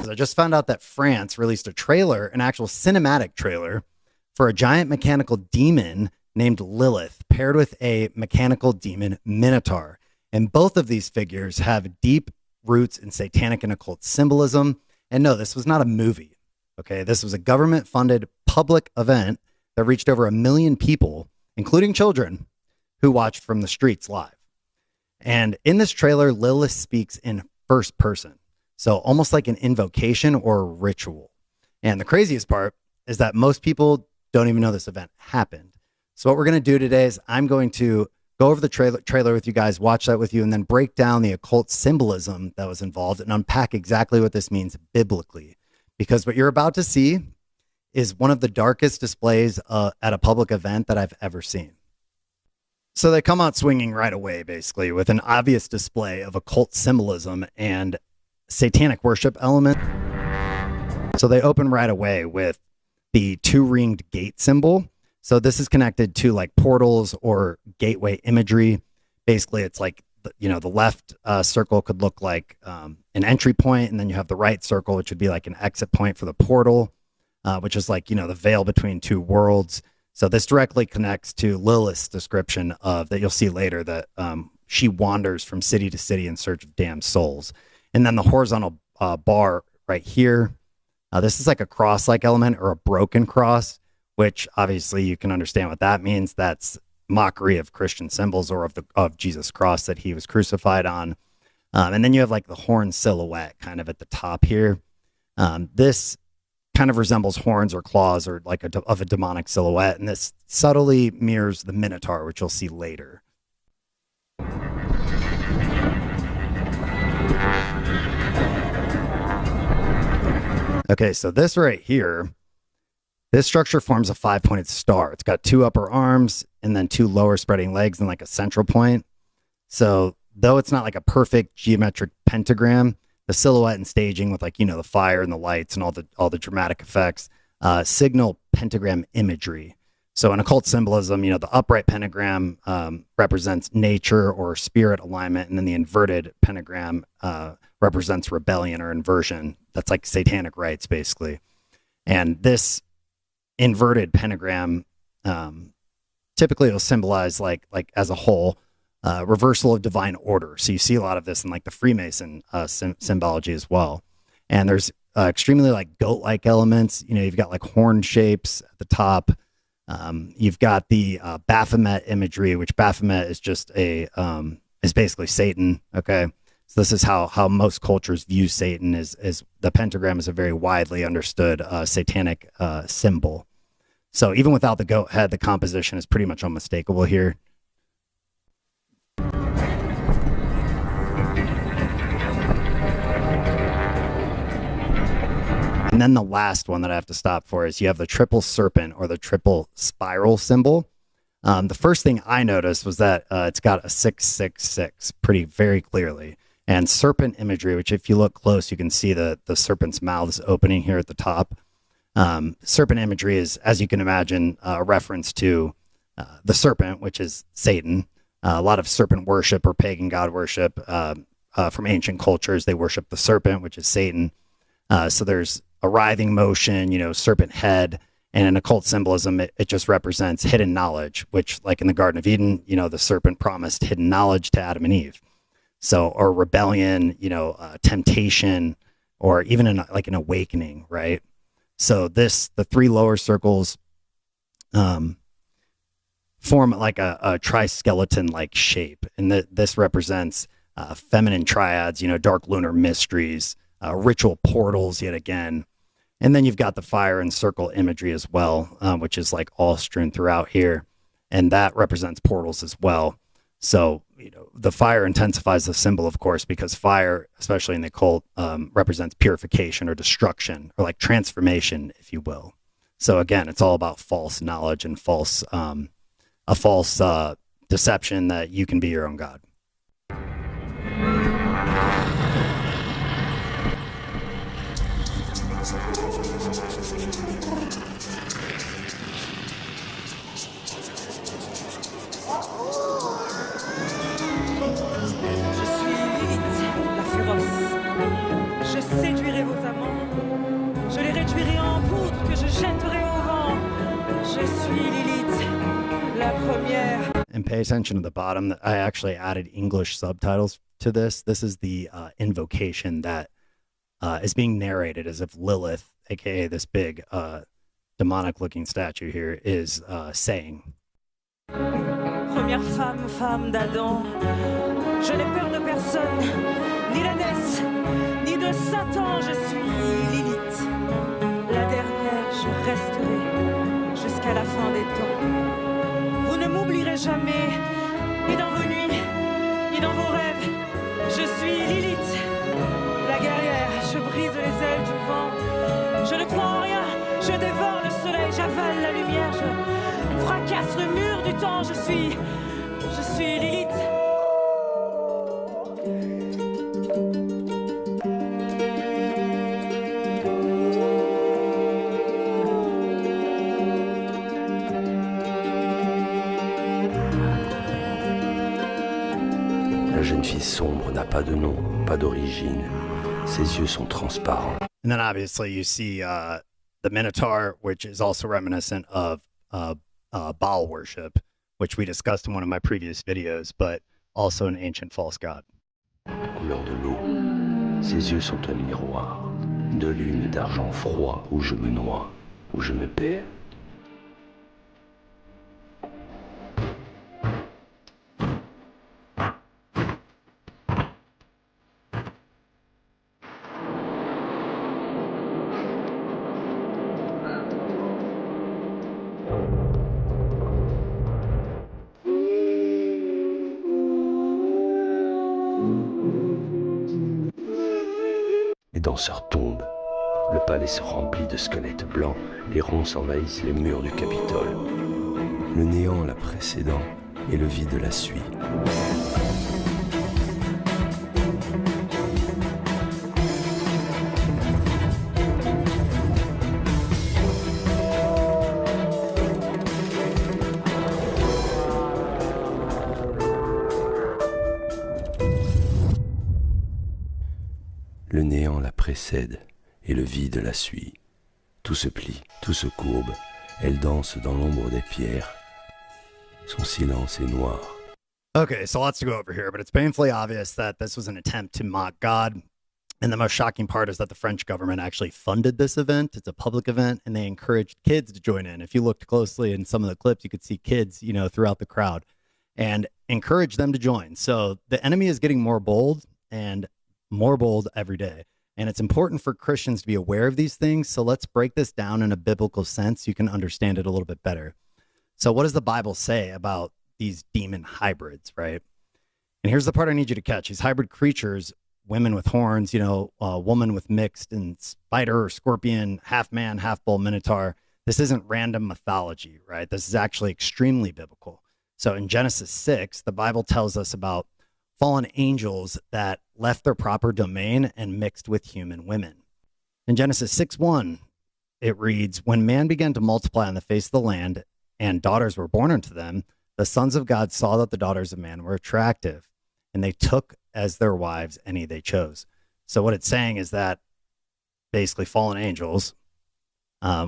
I just found out that France released a trailer, an actual cinematic trailer, for a giant mechanical demon named Lilith, paired with a mechanical demon Minotaur. And both of these figures have deep roots in satanic and occult symbolism. And no, this was not a movie. Okay, this was a government-funded public event that reached over 1 million people, including children, who watched from the streets live. And in this trailer, Lilith speaks in first person. So almost like an invocation or a ritual. And the craziest part is that most people don't even know this event happened. So what we're going to do today is I'm going to go over the trailer with you guys, watch that with you, and then break down the occult symbolism that was involved and unpack exactly what this means biblically. Because what you're about to see is one of the darkest displays at a public event that I've ever seen. So they come out swinging right away, basically, with an obvious display of occult symbolism and satanic worship element. So they open right away with the 2-ringed gate symbol. So this is connected to like portals or gateway imagery. Basically, it's like, the left circle could look like an entry point, and then you have the right circle, which would be like an exit point for the portal, which is like, the veil between two worlds. So this directly connects to Lilith's description of that you'll see later, that she wanders from city to city in search of damned souls. And then the horizontal bar right here, this is like a cross-like element or a broken cross, which obviously you can understand what that means. That's mockery of Christian symbols or of Jesus' cross that he was crucified on. And then you have like the horn silhouette kind of at the top here. This kind of resembles horns or claws or like of a demonic silhouette. And this subtly mirrors the Minotaur, which you'll see later. Okay, so this right here, this structure forms a 5-pointed star. It's got 2 upper arms and then 2 lower spreading legs and like a central point. So though it's not like a perfect geometric pentagram, the silhouette and staging with like, the fire and the lights and all the dramatic effects signal pentagram imagery. So in occult symbolism, the upright pentagram represents nature or spirit alignment, and then the inverted pentagram represents rebellion or inversion. That's like satanic rites, basically. And this inverted pentagram typically will symbolize like as a whole reversal of divine order. So you see a lot of this in like the Freemason symbology as well. And there's extremely like goat-like elements. You've got like horn shapes at the top. You've got the Baphomet imagery, which Baphomet is just is basically Satan. Okay. So this is how most cultures view Satan, is the pentagram is a very widely understood satanic symbol. So even without the goat head, the composition is pretty much unmistakable here. And then the last one that I have to stop for is you have the triple serpent or the triple spiral symbol. The first thing I noticed was that it's got a 666 very clearly. And serpent imagery, which if you look close, you can see the serpent's mouths opening here at the top. Serpent imagery is, as you can imagine, a reference to the serpent, which is Satan. A lot of serpent worship or pagan god worship from ancient cultures, they worship the serpent, which is Satan. So there's a writhing motion, serpent head. And in occult symbolism, it just represents hidden knowledge, which like in the Garden of Eden, the serpent promised hidden knowledge to Adam and Eve. So, or rebellion, temptation, or even an awakening, right? So the 3 lower circles form like a triskeleton-like shape. And this represents feminine triads, dark lunar mysteries, ritual portals yet again. And then you've got the fire and circle imagery as well, which is like all strewn throughout here. And that represents portals as well. So, the fire intensifies the symbol, of course, because fire, especially in the occult, represents purification or destruction or like transformation, if you will. So again, it's all about false knowledge and a false deception that you can be your own God. and pay attention to the bottom. I actually added English subtitles to this. This is the invocation that is being narrated as if Lilith, aka this big demonic-looking statue here, is saying. Première femme d'Adam, je n'ai peur de personne, ni d'Hadès, ni de Satan, je suis Lilith. La dernière, je resterai jusqu'à la fin des temps. Vous ne m'oublierez jamais, ni dans vos nuits, ni dans vos rêves. Je suis Lilith, la guerrière, je brise les ailes du vent. Je ne crois en rien, je dévore le soleil, j'avale la lumière, je fracasse le mur du temps, je suis Lilith. La jeune fille sombre n'a pas de nom, pas d'origine. Ses yeux sont transparents. And then obviously you see the Minotaur, which is also reminiscent of Baal worship, which we discussed in one of my previous videos, but also an ancient false god. Couleur de l'eau. Ses yeux sont un miroir. De lune et d'argent froid où je me noie, où je me perds. Les danseurs tombent. Le palais se remplit de squelettes blancs. Les ronces envahissent les murs du Capitole. Le néant la précédant et le vide la suit. Le néant la précède et le vide la suit. Tout se plie, tout se courbe. Elle danse dans l'ombre des pierres. Son silence est noir. Okay, so lots to go over here, but it's painfully obvious that this was an attempt to mock God. And the most shocking part is that the French government actually funded this event. It's a public event, and they encouraged kids to join in. If you looked closely in some of the clips, you could see kids, throughout the crowd, and encourage them to join. So the enemy is getting more bold and more bold every day. And it's important for Christians to be aware of these things. So let's break this down in a biblical sense. So you can understand it a little bit better. So what does the Bible say about these demon hybrids, right? And here's the part I need you to catch. These hybrid creatures, women with horns, a woman with mixed and spider or scorpion, half man, half bull, minotaur. This isn't random mythology, right? This is actually extremely biblical. So in Genesis 6, the Bible tells us about fallen angels that left their proper domain and mixed with human women. In Genesis 6:1, it reads, "When man began to multiply on the face of the land and daughters were born unto them, the sons of God saw that the daughters of man were attractive, and they took as their wives any they chose." So what it's saying is that basically fallen angels,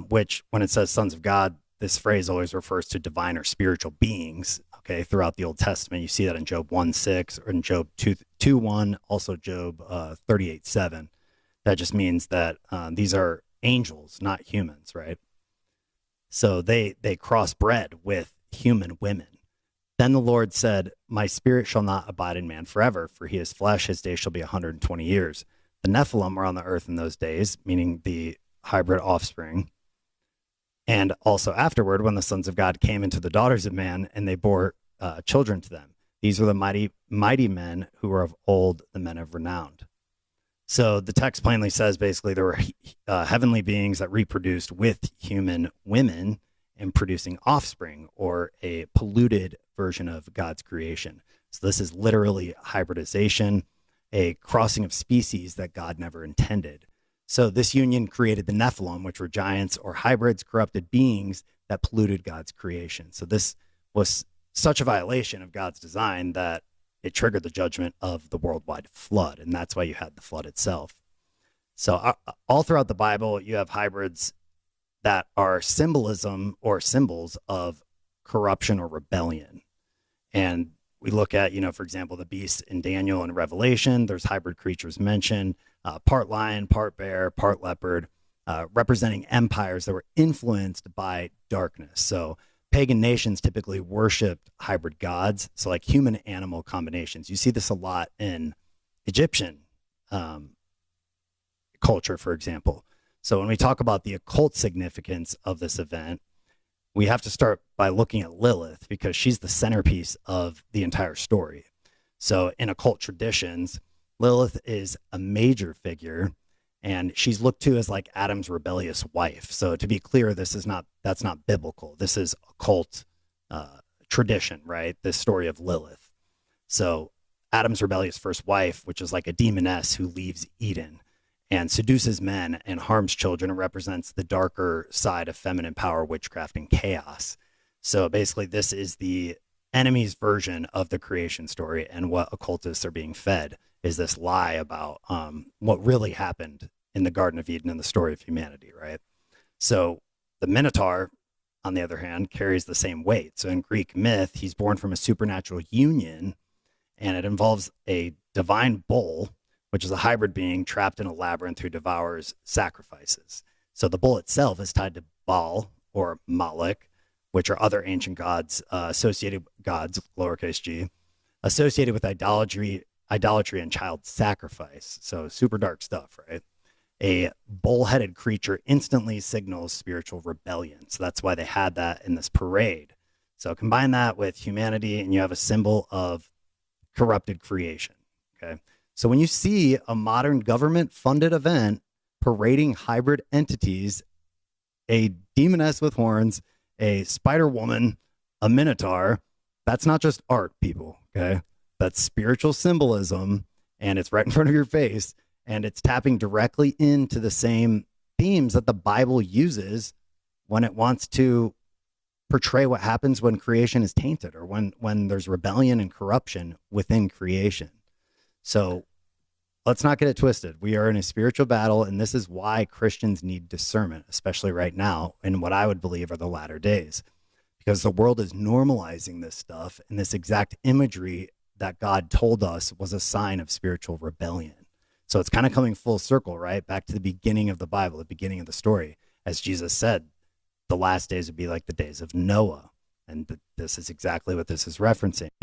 which when it says sons of God, this phrase always refers to divine or spiritual beings. Okay, throughout the Old Testament, you see that in Job 1:6 or in Job 2:1, also Job 38:7. That just means that these are angels, not humans, right? So they crossbred with human women. Then the Lord said, "My spirit shall not abide in man forever, for he is flesh, his days shall be 120 years. The Nephilim were on the earth in those days," meaning the hybrid offspring. "And also afterward, when the sons of God came into the daughters of man, and they bore children to them. These were the mighty men who were of old, the men of renown." So the text plainly says basically there were heavenly beings that reproduced with human women and producing offspring, or a polluted version of God's creation. So this is literally hybridization, a crossing of species that God never intended. So this union created the Nephilim, which were giants or hybrids, corrupted beings that polluted God's creation. So this was such a violation of God's design that it triggered the judgment of the worldwide flood. And that's why you had the flood itself. So all throughout the Bible, you have hybrids that are symbolism or symbols of corruption or rebellion. And we look at, for example, the beasts in Daniel and Revelation. There's hybrid creatures mentioned, part lion, part bear, part leopard, representing empires that were influenced by darkness. So pagan nations typically worshipped hybrid gods, so like human-animal combinations. You see this a lot in Egyptian culture, for example. So when we talk about the occult significance of this event, we have to start by looking at Lilith, because she's the centerpiece of the entire story. So in occult traditions, Lilith is a major figure, and she's looked to as like Adam's rebellious wife. So to be clear, that's not biblical. This is occult tradition, right? This story of Lilith. So Adam's rebellious first wife, which is like a demoness who leaves Eden and seduces men and harms children, and represents the darker side of feminine power, witchcraft, and chaos. So basically, this is the enemy's version of the creation story, and what occultists are being fed is this lie about what really happened in the Garden of Eden and the story of humanity, right? So the Minotaur, on the other hand, carries the same weight. So in Greek myth, he's born from a supernatural union, and it involves a divine bull, which is a hybrid being trapped in a labyrinth who devours sacrifices. So the bull itself is tied to Baal or Moloch, which are other ancient gods, associated gods, lowercase g, associated with idolatry and child sacrifice. So super dark stuff, right? A bull-headed creature instantly signals spiritual rebellion. So that's why they had that in this parade. So combine that with humanity, and you have a symbol of corrupted creation, okay? So when you see a modern government-funded event parading hybrid entities, a demoness with horns, a spider woman, a minotaur, that's not just art, people, okay? That's spiritual symbolism, and it's right in front of your face, and it's tapping directly into the same themes that the Bible uses when it wants to portray what happens when creation is tainted, or when there's rebellion and corruption within creation. So let's not get it twisted. We are in a spiritual battle, and this is why Christians need discernment, especially right now in what I would believe are the latter days, because the world is normalizing this stuff, and this exact imagery that God told us was a sign of spiritual rebellion. So it's kind of coming full circle, right? Back to the beginning of the Bible, the beginning of the story. As Jesus said, the last days would be like the days of Noah. And this is exactly what this is referencing.